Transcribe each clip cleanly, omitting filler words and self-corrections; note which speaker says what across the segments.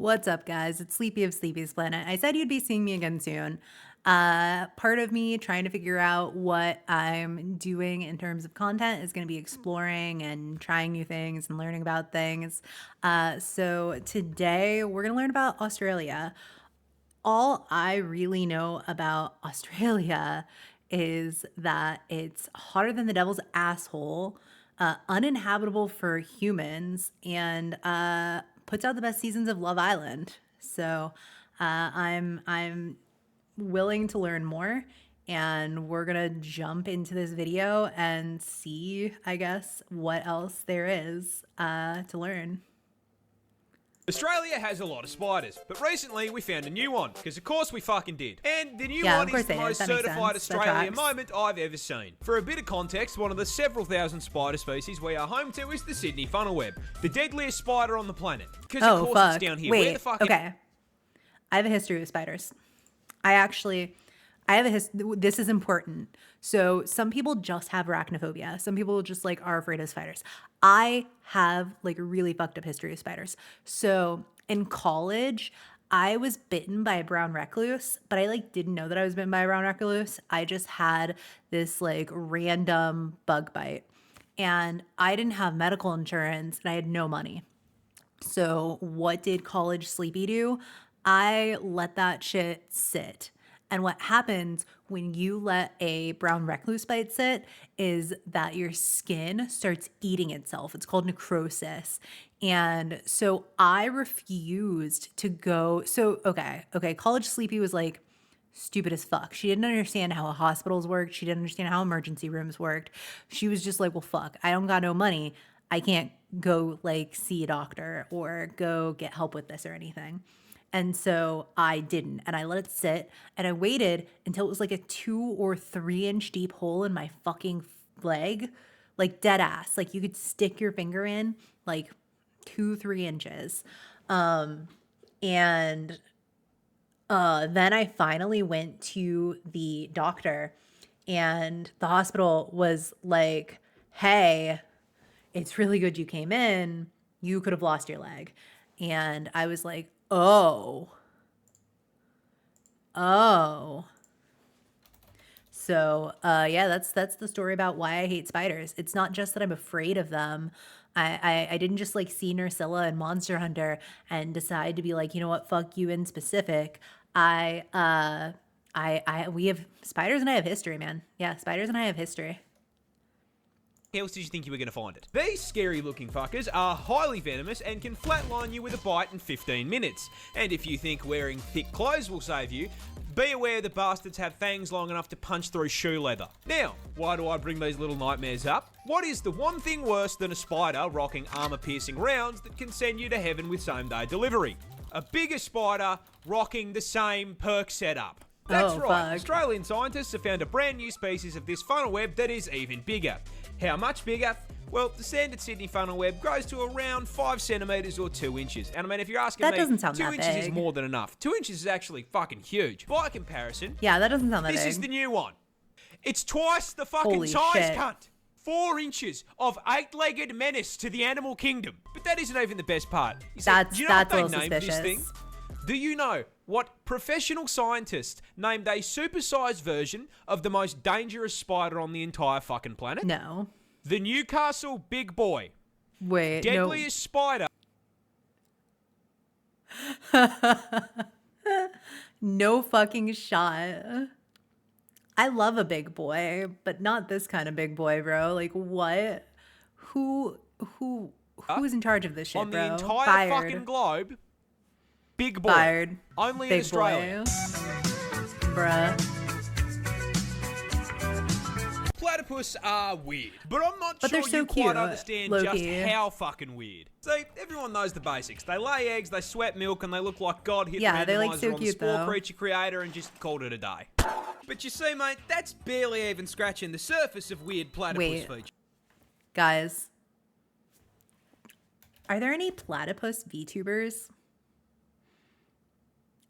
Speaker 1: What's up, guys? It's Sleepy of Sleepy's Planet. I said you'd be seeing me again soon. Part of me trying to figure out what I'm doing in terms of content is going to be exploring and trying new things and learning about things. So today we're going to learn about Australia. All I really know about Australia is that it's hotter than the devil's asshole, uninhabitable for humans, and puts out the best seasons of Love Island. So I'm willing to learn more, and we're gonna jump into this video and see, I guess, what else there is to learn.
Speaker 2: Australia has a lot of spiders, but recently we found a new one, because of course we fucking did. And the new one is the most certified Australian moment I've ever seen. For a bit of context, one of the several thousand spider species we are home to is the Sydney funnel web, the deadliest spider on the planet. Because of course it's down here.
Speaker 1: Wait,
Speaker 2: where the fuck
Speaker 1: okay. I have a history with spiders. I have a this is important. So some people just have arachnophobia. Some people just like are afraid of spiders. I have like a really fucked up history of spiders. So in college, I was bitten by a brown recluse, but I like didn't know that I was bitten by a brown recluse. I just had this like random bug bite, and I didn't have medical insurance and I had no money. So what did college Sleepy do? I let that shit sit. And what happens when you let a brown recluse bite sit is that your skin starts eating itself. It's called necrosis. And so I refused to go. So, okay. College Sleepy was like stupid as fuck. She didn't understand how hospitals worked. She didn't understand how emergency rooms worked. She was just like, well, fuck, I don't got no money. I can't go like see a doctor or go get help with this or anything. And so I didn't, and I let it sit, and I waited until it was like a 2 or 3 inch deep hole in my fucking leg, like dead ass. Like you could stick your finger in like 2-3 inches. And then I finally went to the doctor, and the hospital was like, hey, it's really good you came in. You could have lost your leg. And I was like, oh. So, yeah, that's the story about why I hate spiders. It's not just that I'm afraid of them. I didn't just like see Nursilla and Monster Hunter and decide to be like, you know what, fuck you in specific. We have spiders and I have history, man. Yeah, spiders and I have history.
Speaker 2: How else did you think you were going to find it? These scary looking fuckers are highly venomous and can flatline you with a bite in 15 minutes. And if you think wearing thick clothes will save you, be aware the bastards have fangs long enough to punch through shoe leather. Now, why do I bring these little nightmares up? What is the one thing worse than a spider rocking armor-piercing rounds that can send you to heaven with same-day delivery? A bigger spider rocking the same perk setup. That's right, fuck. Australian scientists have found a brand new species of this funnel web that is even bigger. How much bigger? Well, the standard Sydney funnel web grows to around 5 centimetres or 2 inches. And I mean, if you're asking
Speaker 1: that
Speaker 2: me,
Speaker 1: doesn't sound
Speaker 2: 2
Speaker 1: that
Speaker 2: inches
Speaker 1: big.
Speaker 2: is more than enough. 2 inches is actually fucking huge. By comparison,
Speaker 1: yeah, that doesn't sound that
Speaker 2: this
Speaker 1: big.
Speaker 2: is the new one. It's twice the fucking
Speaker 1: Holy
Speaker 2: size,
Speaker 1: shit.
Speaker 2: cunt. 4 inches of 8-legged menace to the animal kingdom. But that isn't even the best part. You see, do you know what they named this thing? Do you know what professional scientists named a supersized version of the most dangerous spider on the entire fucking planet?
Speaker 1: No.
Speaker 2: The Newcastle Big Boy.
Speaker 1: Wait,
Speaker 2: Deadliest spider.
Speaker 1: No fucking shot. I love a big boy, but not this kind of big boy, bro. Like what? Who's in charge of this shit,
Speaker 2: on
Speaker 1: bro?
Speaker 2: the entire
Speaker 1: Fired.
Speaker 2: fucking globe. Big boy.
Speaker 1: Fired.
Speaker 2: Only
Speaker 1: Big
Speaker 2: in Australia.
Speaker 1: Boy. Bruh.
Speaker 2: Platypus are weird, but I'm not
Speaker 1: But
Speaker 2: sure
Speaker 1: they're so
Speaker 2: you quite
Speaker 1: cute,
Speaker 2: understand
Speaker 1: low-key.
Speaker 2: just how fucking weird. See, everyone knows the basics. They lay eggs, they sweat milk, and they look like God hit
Speaker 1: Yeah,
Speaker 2: the
Speaker 1: they're, like,
Speaker 2: randomizer
Speaker 1: so
Speaker 2: on the
Speaker 1: cute,
Speaker 2: spore
Speaker 1: though.
Speaker 2: creature creator and just called it a day. But you see, mate, that's barely even scratching the surface of weird platypus features.
Speaker 1: Guys, are there any platypus VTubers?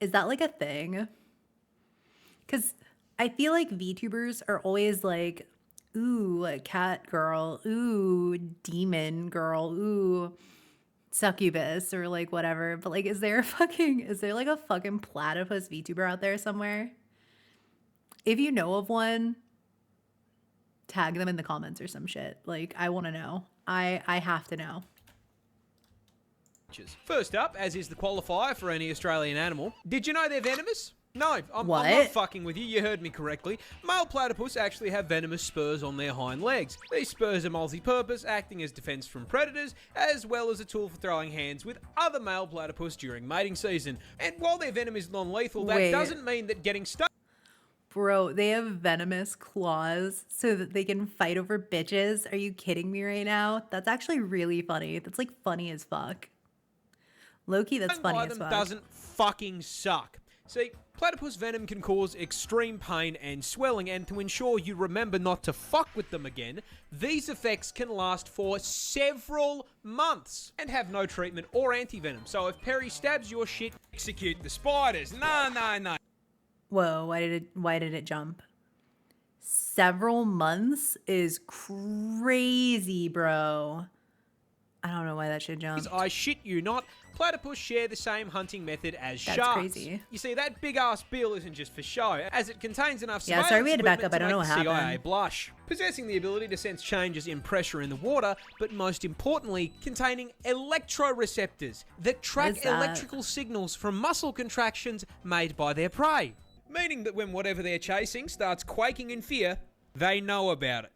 Speaker 1: Is that like a thing? Because I feel like VTubers are always like, ooh, a cat girl, ooh, demon girl, ooh, succubus or like whatever. But like, is there like a fucking platypus VTuber out there somewhere? If you know of one, tag them in the comments or some shit. Like, I want to know. I have to know.
Speaker 2: First up, as is the qualifier for any Australian animal, did you know they're venomous? No, I'm
Speaker 1: What?
Speaker 2: not fucking with you. You heard me correctly. Male platypus actually have venomous spurs on their hind legs. These spurs are multi-purpose, acting as defense from predators, as well as a tool for throwing hands with other male platypus during mating season. And while their venom is non-lethal, that doesn't mean that getting stung...
Speaker 1: Bro, they have venomous claws so that they can fight over bitches. Are you kidding me right now? That's actually really funny. That's like funny as fuck. Low-key, that's funny as fuck.
Speaker 2: Doesn't fucking suck. See, platypus venom can cause extreme pain and swelling, and to ensure you remember not to fuck with them again, these effects can last for several months and have no treatment or anti-venom. So if Perry stabs your shit, execute the spiders. No.
Speaker 1: Whoa, why did it jump? Several months is crazy, bro. I don't know why that should jump.
Speaker 2: I shit you not, platypus share the same hunting method as
Speaker 1: That's
Speaker 2: sharks.
Speaker 1: crazy.
Speaker 2: You see, that big-ass bill isn't just for show, as it contains enough
Speaker 1: Yeah, sorry, we had to back up. I don't know what
Speaker 2: CIA
Speaker 1: happened.
Speaker 2: blush. Possessing the ability to sense changes in pressure in the water, but most importantly, containing electroreceptors that track electrical signals from muscle contractions made by their prey. Meaning that when whatever they're chasing starts quaking in fear, they know about it.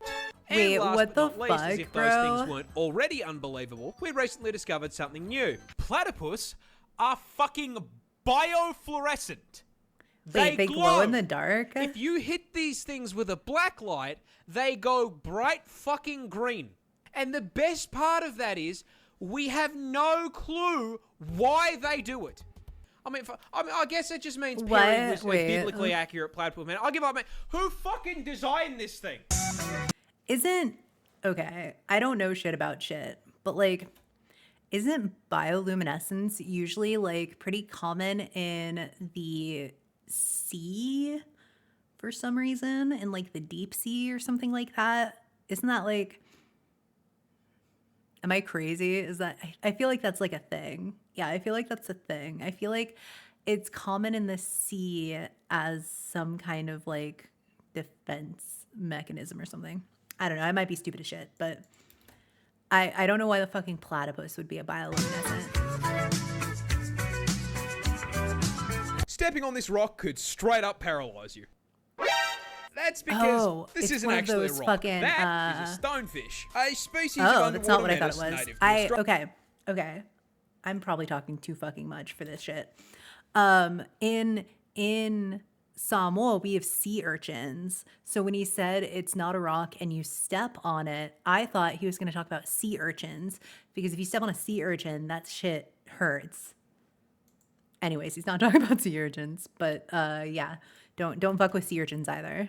Speaker 1: Wait,
Speaker 2: And last
Speaker 1: what
Speaker 2: but
Speaker 1: the
Speaker 2: not least, as
Speaker 1: fuck,
Speaker 2: if
Speaker 1: bro?
Speaker 2: those things weren't already unbelievable, we recently discovered something new. Platypus are fucking biofluorescent.
Speaker 1: Wait, they glow in the dark?
Speaker 2: If you hit these things with a black light, they go bright fucking green. And the best part of that is, we have no clue why they do it. I guess it just means Perry was a biblically accurate platypus man. I give up, man. Who fucking designed this thing?
Speaker 1: Okay, I don't know shit about shit, but like, isn't bioluminescence usually like pretty common in the sea for some reason? In like the deep sea or something like that? Isn't that like, am I crazy? I feel like that's like a thing. Yeah, I feel like that's a thing. I feel like it's common in the sea as some kind of like defense mechanism or something. I don't know. I might be stupid as shit, but I don't know why the fucking platypus would be a bioluminescent.
Speaker 2: Stepping on this rock could straight up paralyze you. That's because this isn't actually a rock. That is a stonefish, a species of underwater
Speaker 1: that's not what I thought it was.
Speaker 2: native to Australia.
Speaker 1: Okay. I'm probably talking too fucking much for this shit. In Samoa, we have sea urchins. So when he said it's not a rock and you step on it, I thought he was going to talk about sea urchins, because if you step on a sea urchin, that shit hurts. Anyways, he's not talking about sea urchins, but yeah, don't fuck with sea urchins either.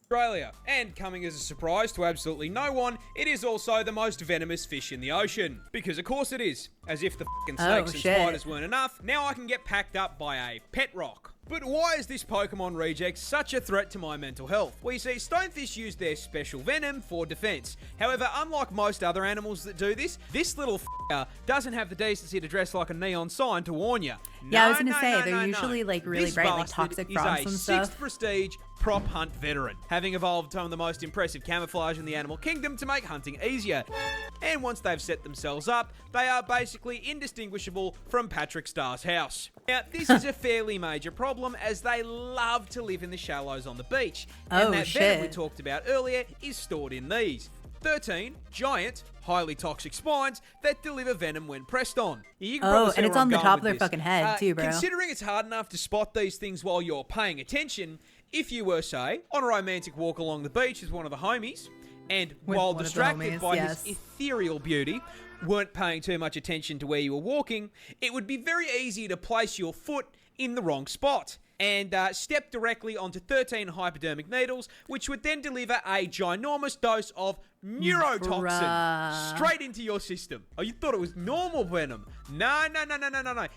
Speaker 2: Australia. And coming as a surprise to absolutely no one, it is also the most venomous fish in the ocean. Because of course it is. As if the fucking snakes and spiders weren't enough, now I can get packed up by a pet rock. But why is this Pokemon reject such a threat to my mental health? Well, you see, stonefish use their special venom for defense. However, unlike most other animals that do this little doesn't have the decency to dress like a neon sign to warn you.
Speaker 1: Yeah, I was gonna say, they're usually like really bright, like toxic frogs and stuff.
Speaker 2: 6th prestige prop hunt veteran, having evolved some of the most impressive camouflage in the animal kingdom to make hunting easier. And once they've set themselves up, they are basically indistinguishable from Patrick Starr's house. Now, this is a fairly major problem, as they love to live in the shallows on the beach. And that venom we talked about earlier is stored in these 13 giant, highly toxic spines that deliver venom when pressed on.
Speaker 1: And it's on the top of their fucking head too, bro.
Speaker 2: Considering it's hard enough to spot these things while you're paying attention, if you were, say, on a romantic walk along the beach with one of the homies, and while distracted by his ethereal beauty, weren't paying too much attention to where you were walking, it would be very easy to place your foot in the wrong spot and step directly onto 13 hypodermic needles, which would then deliver a ginormous dose of neurotoxin straight into your system. Oh, you thought it was normal venom? No.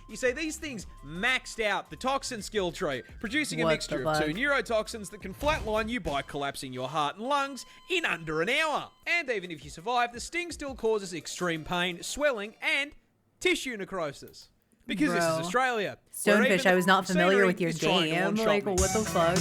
Speaker 2: You see, these things maxed out the toxin skill tree, producing a mixture of 2 neurotoxins that can flatline you by collapsing your heart and lungs in under an hour. And even if you survive, the sting still causes extreme pain, swelling, and tissue necrosis. Because this is
Speaker 1: Bro.
Speaker 2: Australia. where
Speaker 1: Stonefish,
Speaker 2: even
Speaker 1: I was not familiar
Speaker 2: scenery
Speaker 1: with your
Speaker 2: is trying to
Speaker 1: game.
Speaker 2: one-shot
Speaker 1: Like,
Speaker 2: me.
Speaker 1: what the fuck?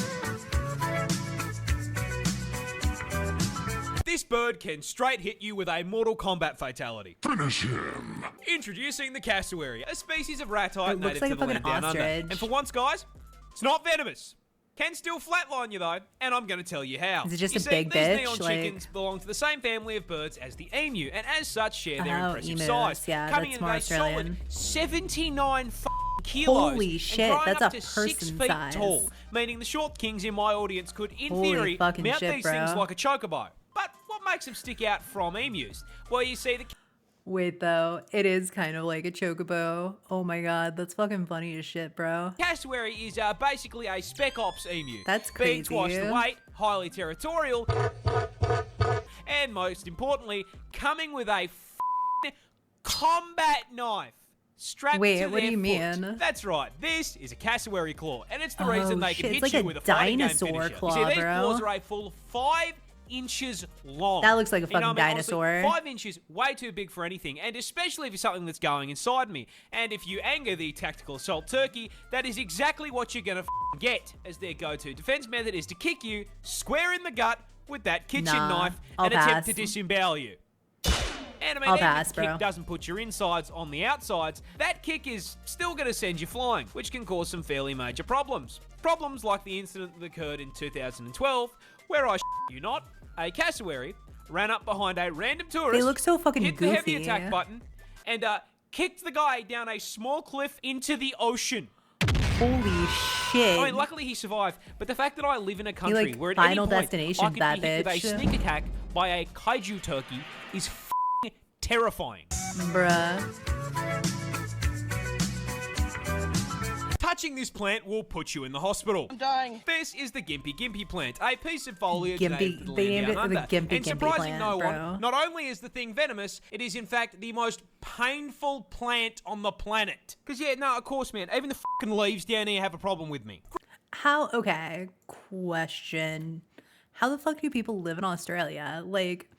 Speaker 2: This bird can straight hit you with a Mortal Kombat fatality.
Speaker 3: Finish him.
Speaker 2: Introducing the Cassowary, a species of ratite
Speaker 1: It looks
Speaker 2: native
Speaker 1: like
Speaker 2: to
Speaker 1: a
Speaker 2: the land
Speaker 1: fucking
Speaker 2: down under.
Speaker 1: ostrich.
Speaker 2: And for once, guys, it's not venomous. Can still flatline you though, and I'm going to tell you how.
Speaker 1: Is it just
Speaker 2: you
Speaker 1: a
Speaker 2: see,
Speaker 1: big
Speaker 2: these
Speaker 1: bitch,
Speaker 2: neon
Speaker 1: like-
Speaker 2: chickens belong to the same family of birds as the emu, and as such share their
Speaker 1: Oh,
Speaker 2: impressive
Speaker 1: emus.
Speaker 2: size,
Speaker 1: Yeah,
Speaker 2: coming
Speaker 1: that's
Speaker 2: in
Speaker 1: more
Speaker 2: at a solid
Speaker 1: Australian.
Speaker 2: 79 kilos.
Speaker 1: Holy
Speaker 2: and
Speaker 1: shit,
Speaker 2: growing
Speaker 1: that's
Speaker 2: up
Speaker 1: a
Speaker 2: to 6
Speaker 1: person
Speaker 2: feet
Speaker 1: size.
Speaker 2: tall, meaning the short kings in my audience could, in
Speaker 1: Holy
Speaker 2: theory,
Speaker 1: fucking
Speaker 2: mount
Speaker 1: shit,
Speaker 2: these
Speaker 1: bro.
Speaker 2: things like a chocobo. But what makes them stick out from emus? Well, you see, the
Speaker 1: Wait, though, it is kind of like a chocobo. Oh my god, that's fucking funny as shit, bro.
Speaker 2: Cassowary is basically a spec ops emu.
Speaker 1: That's
Speaker 2: Being twice
Speaker 1: crazy.
Speaker 2: the weight, highly territorial, and most importantly, coming with a combat knife strapped
Speaker 1: Wait,
Speaker 2: to
Speaker 1: what do
Speaker 2: their
Speaker 1: you
Speaker 2: foot.
Speaker 1: mean?
Speaker 2: That's right. This is a cassowary claw, and it's the
Speaker 1: Oh,
Speaker 2: reason they can
Speaker 1: shit,
Speaker 2: hit
Speaker 1: it's like
Speaker 2: you
Speaker 1: a
Speaker 2: with a fighting game
Speaker 1: dinosaur
Speaker 2: finisher.
Speaker 1: claw,
Speaker 2: you see, these
Speaker 1: bro.
Speaker 2: claws are a full 5 inches long.
Speaker 1: That looks like a
Speaker 2: You know
Speaker 1: fucking
Speaker 2: what I mean? Honestly,
Speaker 1: dinosaur.
Speaker 2: 5 inches, way too big for anything, and especially if it's something that's going inside me. And if you anger the tactical assault turkey, that is exactly what you're gonna get, as their go-to defense method is to kick you square in the gut with that kitchen
Speaker 1: Nah,
Speaker 2: knife
Speaker 1: I'll
Speaker 2: and attempt
Speaker 1: pass.
Speaker 2: to disembowel you. And I mean,
Speaker 1: I'll
Speaker 2: even
Speaker 1: pass,
Speaker 2: if the kick
Speaker 1: bro.
Speaker 2: doesn't put your insides on the outsides, that kick is still going to send you flying, which can cause some fairly major problems. Problems like the incident that occurred in 2012, where I you not, a cassowary ran up behind a random tourist.
Speaker 1: They look so fucking
Speaker 2: hit the heavy
Speaker 1: goofy.
Speaker 2: attack button and kicked the guy down a small cliff into the ocean.
Speaker 1: Holy shit.
Speaker 2: I mean, luckily he survived, but the fact that I live in a country
Speaker 1: like,
Speaker 2: where at
Speaker 1: Final
Speaker 2: any point
Speaker 1: Destination
Speaker 2: I could
Speaker 1: that
Speaker 2: be hit with a
Speaker 1: bitch.
Speaker 2: sneak attack by a kaiju turkey is terrifying.
Speaker 1: Bruh.
Speaker 2: Touching this plant will put you in the hospital.
Speaker 4: I'm dying.
Speaker 2: This is the gympie-gympie plant, a piece of foliage
Speaker 1: Gympie-
Speaker 2: native to the
Speaker 1: they
Speaker 2: land
Speaker 1: named
Speaker 2: down
Speaker 1: it the
Speaker 2: under.
Speaker 1: gympie-gympie
Speaker 2: And surprising
Speaker 1: plant,
Speaker 2: no
Speaker 1: bro.
Speaker 2: one, not only is the thing venomous, it is in fact the most painful plant on the planet. Because yeah, no, of course, man, even the fucking leaves down here have a problem with me.
Speaker 1: Okay, question. How the fuck do people live in Australia? Like,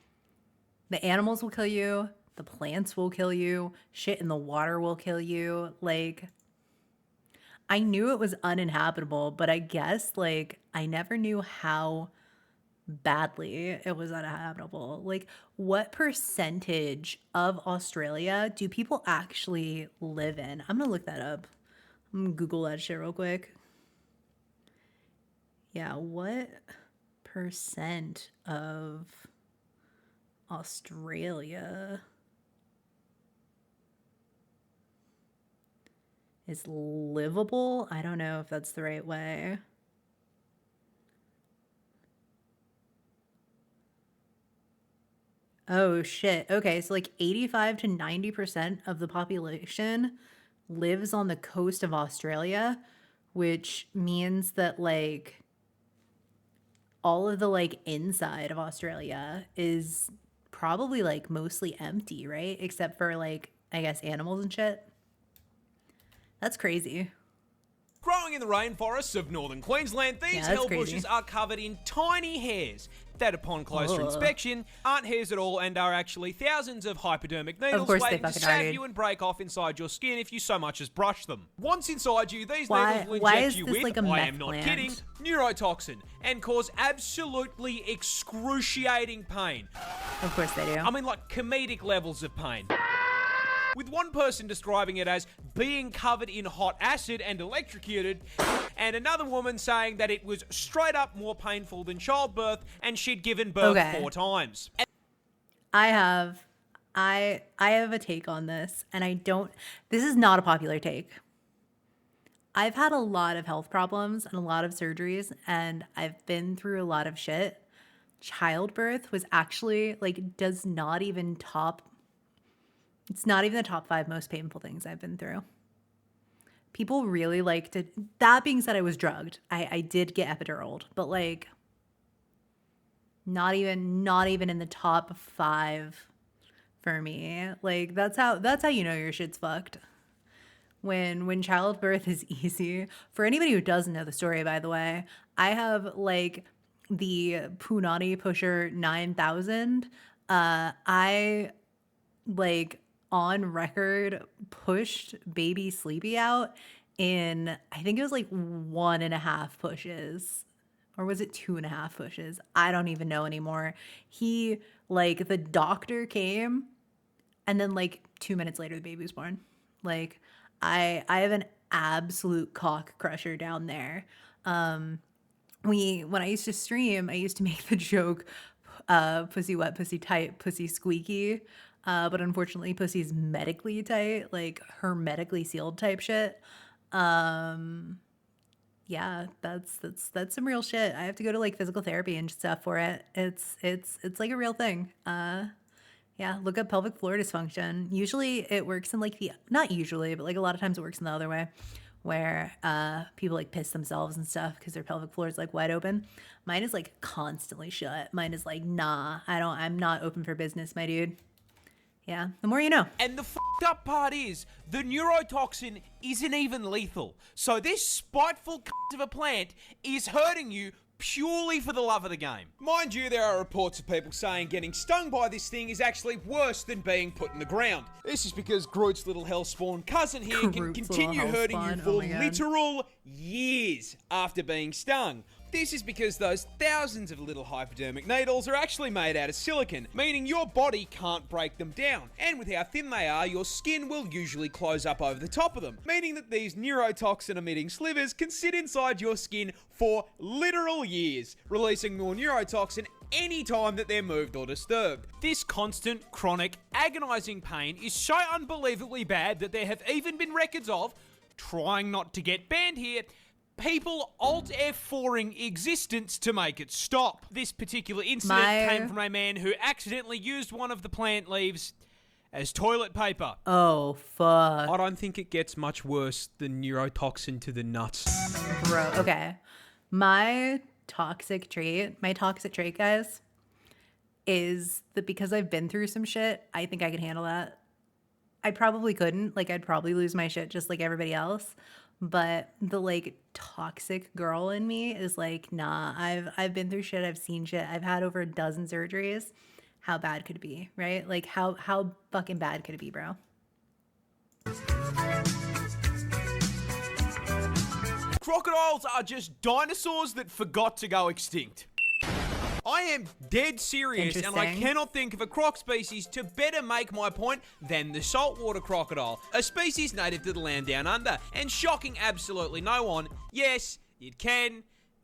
Speaker 1: the animals will kill you, the plants will kill you, shit in the water will kill you. Like, I knew it was uninhabitable, but I guess, like, I never knew how badly it was uninhabitable. Like, what percentage of Australia do people actually live in? I'm gonna look that up. I'm gonna Google that shit real quick. Yeah, what percent of Australia is livable? I don't know if that's the right way. Oh shit. Okay, so like 85 to 90% of the population lives on the coast of Australia, which means that like all of the like inside of Australia is probably like mostly empty, right? Except for like, I guess, animals and shit. That's crazy.
Speaker 2: Growing in the rainforests of northern Queensland, these
Speaker 1: Yeah, that's
Speaker 2: hell
Speaker 1: crazy.
Speaker 2: bushes are covered in tiny hairs that, upon closer
Speaker 1: Ugh.
Speaker 2: inspection, aren't hairs at all and are actually thousands of hypodermic needles
Speaker 1: course they
Speaker 2: waiting to
Speaker 1: fucking
Speaker 2: stab
Speaker 1: are, dude.
Speaker 2: you and break off inside your skin if you so much as brush them. Once inside you, these
Speaker 1: Why-
Speaker 2: needles will
Speaker 1: why
Speaker 2: inject
Speaker 1: is
Speaker 2: you
Speaker 1: this
Speaker 2: with,
Speaker 1: like a
Speaker 2: I
Speaker 1: meth
Speaker 2: am not
Speaker 1: plant?
Speaker 2: kidding, neurotoxin and cause absolutely excruciating pain.
Speaker 1: Of course they do.
Speaker 2: I mean, like comedic levels of pain. With one person describing it as being covered in hot acid and electrocuted, and another woman saying that it was straight up more painful than childbirth and she'd given birth
Speaker 1: Okay.
Speaker 2: 4 times.
Speaker 1: I have a take on this, and this is not a popular take. I've had a lot of health problems and a lot of surgeries, and I've been through a lot of shit. Childbirth was actually like it's not even the top 5 most painful things I've been through. People really like to, that being said, I was drugged. I did get epiduraled, but like not even in the top 5 for me. Like that's how you know your shit's fucked. When childbirth is easy. For anybody who doesn't know the story, by the way, I have like the Punani Pusher 9000. I like on record pushed baby Sleepy out in, I think it was like 1.5 pushes. Or was it 2.5 pushes? I don't even know anymore. He, like, the doctor came, and then like 2 minutes later, the baby was born. Like, I have an absolute cock crusher down there. When I used to stream, I used to make the joke, pussy wet, pussy tight, pussy squeaky. But unfortunately, pussy's medically tight, like hermetically sealed type shit. Yeah, that's some real shit. I have to go to like physical therapy and stuff for it. It's like a real thing. Yeah, look up pelvic floor dysfunction. Usually it works in like not usually, but like a lot of times it works in the other way, where people like piss themselves and stuff because their pelvic floor is like wide open. Mine is like constantly shut. Mine is like, nah, I'm not open for business, my dude. Yeah, the more you know.
Speaker 2: And the fucked up part is, the neurotoxin isn't even lethal. So this spiteful cunt of a plant is hurting you purely for the love of the game. Mind you, there are reports of people saying getting stung by this thing is actually worse than being put in the ground. This is because Groot's little hellspawn cousin here can continue hurting you for literal years after being stung. This is because those thousands of little hypodermic needles are actually made out of silicon, meaning your body can't break them down. And with how thin they are, your skin will usually close up over the top of them, meaning that these neurotoxin emitting slivers can sit inside your skin for literal years, releasing more neurotoxin anytime that they're moved or disturbed. This constant, chronic, agonizing pain is so unbelievably bad that there have even been records of, trying not to get banned here, people Alt F4ing existence to make it stop. This particular incident came from a man who accidentally used one of the plant leaves as toilet paper.
Speaker 1: Oh, fuck.
Speaker 2: I don't think it gets much worse than neurotoxin to the nuts.
Speaker 1: Bro, okay. My toxic trait, guys, is that because I've been through some shit, I think I can handle that. I probably couldn't. Like, I'd probably lose my shit just like everybody else. But the like toxic girl in me is like, nah, I've been through shit, I've seen shit, I've had over a dozen surgeries. How bad could it be, right? Like how fucking bad could it be, bro?
Speaker 2: Crocodiles are just dinosaurs that forgot to go extinct. I am dead serious, and I cannot think of a croc species to better make my point than the saltwater crocodile, a species native to the land down under, and shocking absolutely no one, yes, it can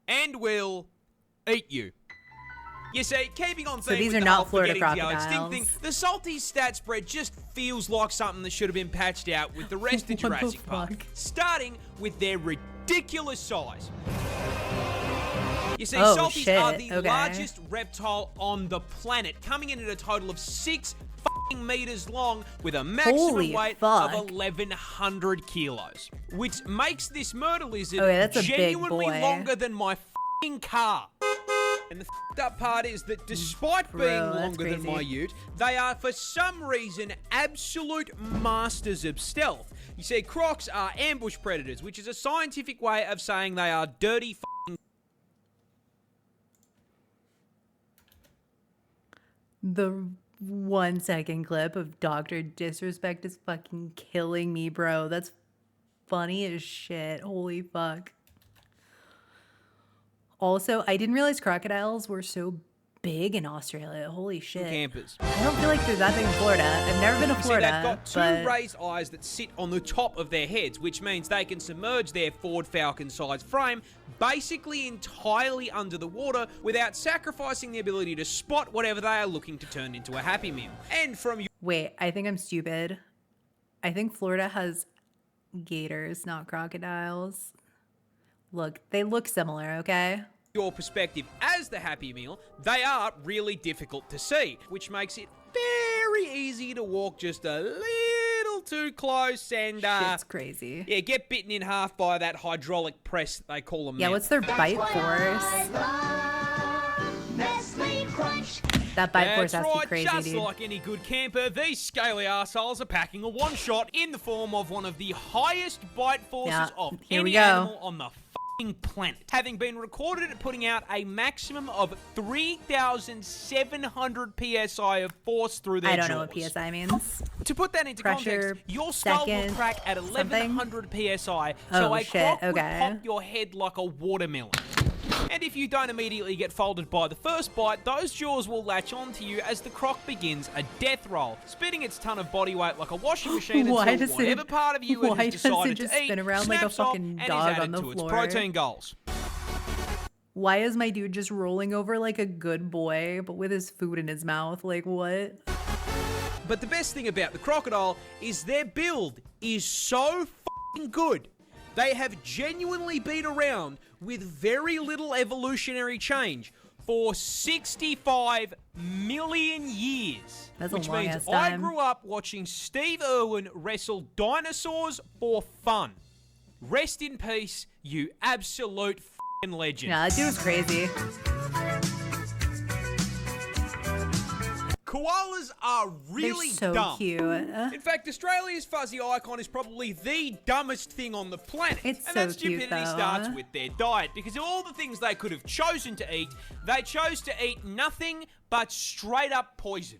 Speaker 2: and will eat you. You see, keeping on theme
Speaker 1: these
Speaker 2: with
Speaker 1: are
Speaker 2: the
Speaker 1: not
Speaker 2: whole
Speaker 1: Florida
Speaker 2: forgetting to go
Speaker 1: crocodiles.
Speaker 2: extinct thing, the salty stat spread just feels like something that should have been patched out with the rest of Jurassic Park, starting with their ridiculous size. You see, salties are the largest reptile on the planet, coming in at a total of 6 meters long with a maximum weight of 1,100 kilos, which makes this murder lizard genuinely longer than my car. And the up part is that despite being longer than my ute, they are for some reason absolute masters of stealth. You see, crocs are ambush predators, which is a scientific way of saying they are dirty
Speaker 1: The 1 second clip of Dr. Disrespect is fucking killing me, bro. That's funny as shit. Holy fuck. Also, I didn't realize crocodiles were so big in Australia. Holy shit.
Speaker 2: campers.
Speaker 1: I don't feel like they're that big in Florida. I've never been to Florida.
Speaker 2: See, they've got two raised eyes that sit on the top of their heads, which means they can submerge their Ford Falcon-sized frame basically entirely under the water without sacrificing the ability to spot whatever they are looking to turn into a Happy Meal. And from
Speaker 1: Wait, I think I'm stupid. I think Florida has gators, not crocodiles. Look, they look similar, okay?
Speaker 2: your perspective as the Happy Meal, they are really difficult to see, which makes it very easy to walk just a little too close and
Speaker 1: shit's crazy.
Speaker 2: Yeah, get bitten in half by that hydraulic press they call them.
Speaker 1: Yeah, what's their bite force? That bite force has to be crazy,
Speaker 2: just
Speaker 1: dude.
Speaker 2: like any good camper, these scaly arseholes are packing a one-shot in the form of one of the highest bite forces of any animal on the planet, having been recorded at putting out a maximum of 3,700 psi of force through their jaws.
Speaker 1: I don't know what PSI means.
Speaker 2: To put that into
Speaker 1: Pressure,
Speaker 2: context, your skull will
Speaker 1: second,
Speaker 2: crack at 1,100 psi,
Speaker 1: Oh,
Speaker 2: so a
Speaker 1: shit,
Speaker 2: croc would
Speaker 1: okay.
Speaker 2: pop your head like a watermelon. And if you don't immediately get folded by the first bite, those jaws will latch onto you as the croc begins a death roll, spitting its ton of body weight like a washing machine until whatever part of you it has decided to eat
Speaker 1: spin around like a
Speaker 2: snaps off
Speaker 1: fucking
Speaker 2: and
Speaker 1: dog
Speaker 2: is added
Speaker 1: on the
Speaker 2: to its
Speaker 1: floor?
Speaker 2: protein goals.
Speaker 1: Why is my dude just rolling over like a good boy, but with his food in his mouth? Like, what?
Speaker 2: But the best thing about the crocodile is their build is so fucking good. They have genuinely been around with very little evolutionary change for 65 million years.
Speaker 1: That's a
Speaker 2: which
Speaker 1: long
Speaker 2: means
Speaker 1: ass
Speaker 2: I
Speaker 1: time.
Speaker 2: grew up watching Steve Irwin wrestle dinosaurs for fun. Rest in peace, you absolute fucking legend.
Speaker 1: Yeah, that dude was crazy.
Speaker 2: Koalas are really
Speaker 1: They're so
Speaker 2: dumb.
Speaker 1: cute.
Speaker 2: In fact, Australia's fuzzy icon is probably the dumbest thing on the planet.
Speaker 1: It's
Speaker 2: and
Speaker 1: so
Speaker 2: that
Speaker 1: cute,
Speaker 2: stupidity
Speaker 1: though.
Speaker 2: starts with their diet, because of all the things they could have chosen to eat, they chose to eat nothing but straight up poison.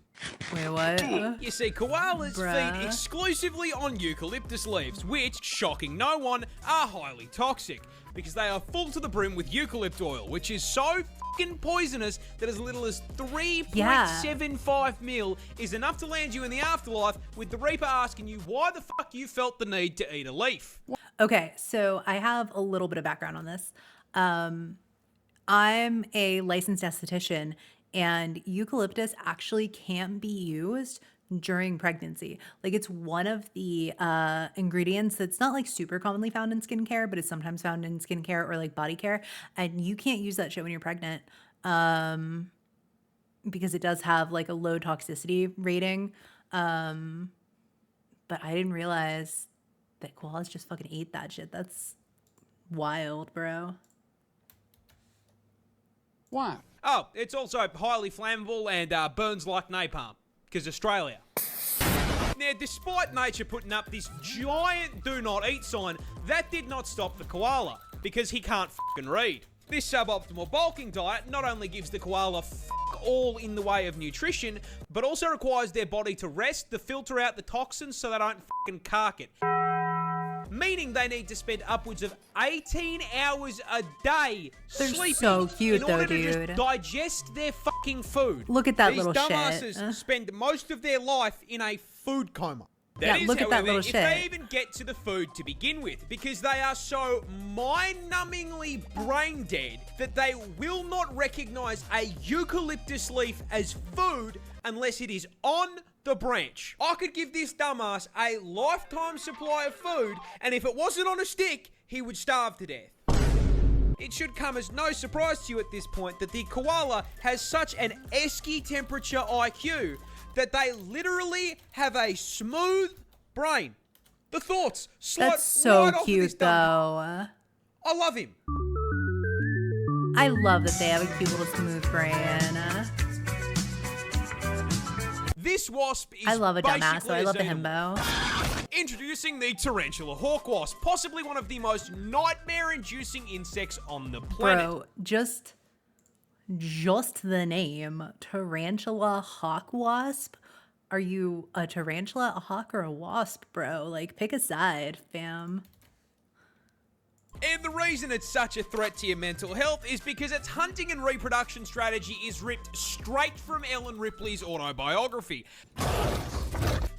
Speaker 1: Wait, what?
Speaker 2: You see, koalas
Speaker 1: Bruh.
Speaker 2: feed exclusively on eucalyptus leaves, which, shocking no one, are highly toxic, because they are full to the brim with eucalypt oil, which is so fucking poisonous that as little as 3.75 mil is enough to land you in the afterlife, with the Reaper asking you why the fuck you felt the need to eat a leaf.
Speaker 1: Okay, so I have a little bit of background on this. I'm a licensed esthetician, and eucalyptus actually can be used during pregnancy. Like, it's one of the ingredients that's not like super commonly found in skincare, but it's sometimes found in skincare or like body care. And you can't use that shit when you're pregnant because it does have like a low toxicity rating. But I didn't realize that koalas just fucking ate that shit. That's wild, bro.
Speaker 3: Why?
Speaker 2: Oh, it's also highly flammable and burns like napalm, because Australia. Now, despite nature putting up this giant do not eat sign, that did not stop the koala, because he can't fucking read. This suboptimal bulking diet not only gives the koala fuck all in the way of nutrition, but also requires their body to rest to filter out the toxins so they don't fucking cark it. Meaning they need to spend upwards of 18 hours a day
Speaker 1: They're
Speaker 2: sleeping
Speaker 1: so cute,
Speaker 2: in order
Speaker 1: though,
Speaker 2: to
Speaker 1: dude.
Speaker 2: just digest their fucking food.
Speaker 1: Look at that
Speaker 2: These
Speaker 1: little shit.
Speaker 2: dumbasses spend most of their life in a food coma.
Speaker 1: Yeah,
Speaker 2: That is,
Speaker 1: look at that
Speaker 2: however,
Speaker 1: little
Speaker 2: if
Speaker 1: shit.
Speaker 2: they even get to the food to begin with, because they are so mind-numbingly brain dead that they will not recognize a eucalyptus leaf as food unless it is on the branch. I could give this dumbass a lifetime supply of food, and if it wasn't on a stick, he would starve to death. It should come as no surprise to you at this point that the koala has such an esky temperature IQ that they literally have a smooth brain. The thoughts slide
Speaker 1: That's so
Speaker 2: right off of this
Speaker 1: cute,
Speaker 2: dumb.
Speaker 1: though.
Speaker 2: I love him.
Speaker 1: I love that they have a cute little smooth brain.
Speaker 2: This wasp is
Speaker 1: I love a dumbass, so
Speaker 2: basically
Speaker 1: I love the
Speaker 2: a xenomorph.
Speaker 1: himbo.
Speaker 2: Introducing the tarantula hawk wasp, possibly one of the most nightmare-inducing insects on the planet.
Speaker 1: Bro, just the name. Tarantula hawk wasp? Are you a tarantula, a hawk, or a wasp, bro? Like, pick a side, fam.
Speaker 2: And the reason it's such a threat to your mental health is because its hunting and reproduction strategy is ripped straight from Ellen Ripley's autobiography.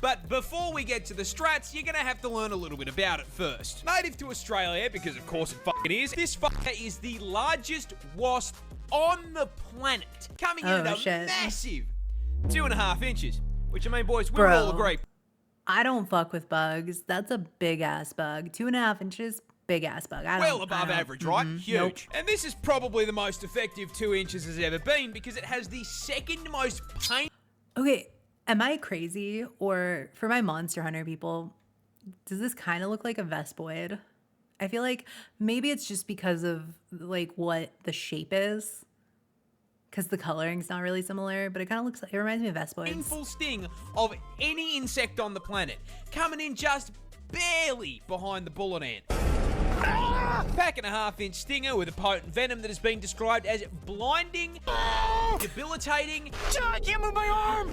Speaker 2: But before we get to the strats, you're gonna have to learn a little bit about it first. Native to Australia, because of course it fucking is, this fucker is the largest wasp on the planet, coming in
Speaker 1: Oh,
Speaker 2: at a
Speaker 1: shit.
Speaker 2: massive 2.5 inches. Which, I mean, boys, we
Speaker 1: Bro.
Speaker 2: all agree.
Speaker 1: I don't fuck with bugs. That's a big ass bug. 2.5 inches, big ass bug.
Speaker 2: Well above average, right? Huge.
Speaker 1: Nope.
Speaker 2: And this is probably the most effective 2 inches has ever been, because it has the second most pain.
Speaker 1: Okay, am I crazy? Or for my Monster Hunter people, does this kind of look like a Vespoid? I feel like maybe it's just because of like what the shape is. Because the coloring's not really similar, but it kind of looks like, it reminds me of Vespoids.
Speaker 2: Painful sting of any insect on the planet, coming in just barely behind the bullet ant. Pack and a half-inch stinger with a potent venom that has been described as blinding, debilitating,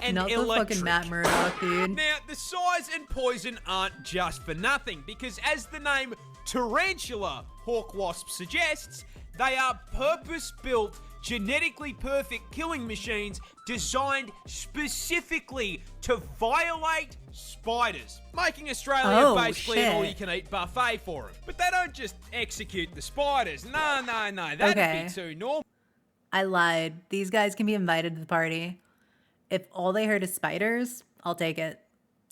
Speaker 2: and
Speaker 1: Not the
Speaker 2: electric.
Speaker 1: fucking Matt Murdock, dude.
Speaker 2: Now, the size and poison aren't just for nothing, because as the name Tarantula hawk wasp suggests, they are purpose-built, genetically perfect killing machines designed specifically to violate spiders, making Australia basically an all-you-can-eat buffet for them. But they don't just execute the spiders. No, that'd be too normal.
Speaker 1: I lied. These guys can be invited to the party. If all they heard is spiders, I'll take it.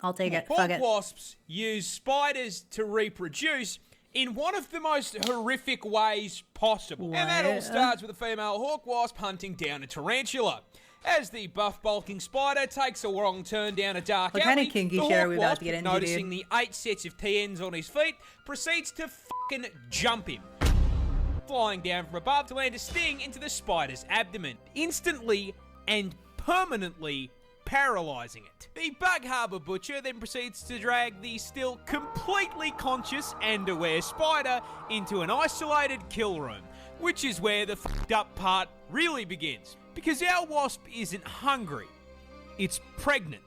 Speaker 1: I'll take it. Fuck
Speaker 2: Hawk
Speaker 1: it.
Speaker 2: wasps use spiders to reproduce in one of the most horrific ways possible. And that all starts with a female hawk wasp hunting down a tarantula. As the buff bulking spider takes a wrong turn down a dark alley,
Speaker 1: What kind of kinky
Speaker 2: the
Speaker 1: shit are
Speaker 2: hawk
Speaker 1: we about
Speaker 2: wasp,
Speaker 1: to get into,
Speaker 2: noticing
Speaker 1: dude?
Speaker 2: the 8 sets of TNs on his feet, proceeds to fucking jump him, flying down from above to land a sting into the spider's abdomen, instantly and permanently paralyzing it. The Bug Harbour Butcher then proceeds to drag the still completely conscious and aware spider into an isolated kill room, which is where the fucked up part really begins. Because our wasp isn't hungry, it's pregnant,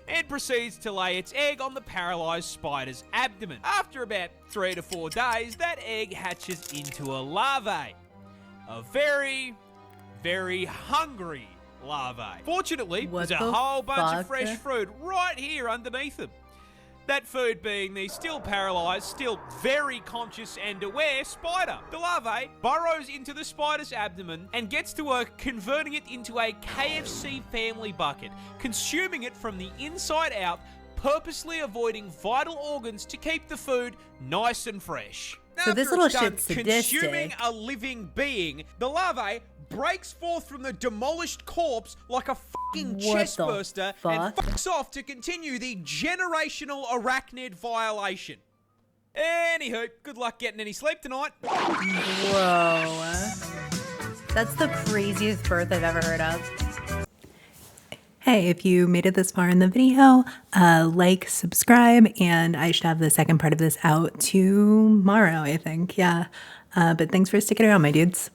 Speaker 2: and proceeds to lay its egg on the paralysed spider's abdomen. After about 3 to 4 days, that egg hatches into a larvae. A very, very hungry larvae. Fortunately, there's a whole bunch of fresh food right here underneath them. That food being the still paralysed, still very conscious and aware spider. The larvae burrows into the spider's abdomen and gets to work converting it into a KFC family bucket, consuming it from the inside out, purposely avoiding vital organs to keep the food nice and fresh.
Speaker 1: So this little shit's
Speaker 2: consuming
Speaker 1: sadistic.
Speaker 2: a living being, the larvae breaks forth from the demolished corpse like a fucking chestburster and fucks off to continue the generational arachnid violation. Anywho, good luck getting any sleep tonight.
Speaker 1: Whoa. That's the craziest birth I've ever heard of. Hey, if you made it this far in the video, like, subscribe, and I should have the second part of this out tomorrow, I think. Yeah. But thanks for sticking around, my dudes.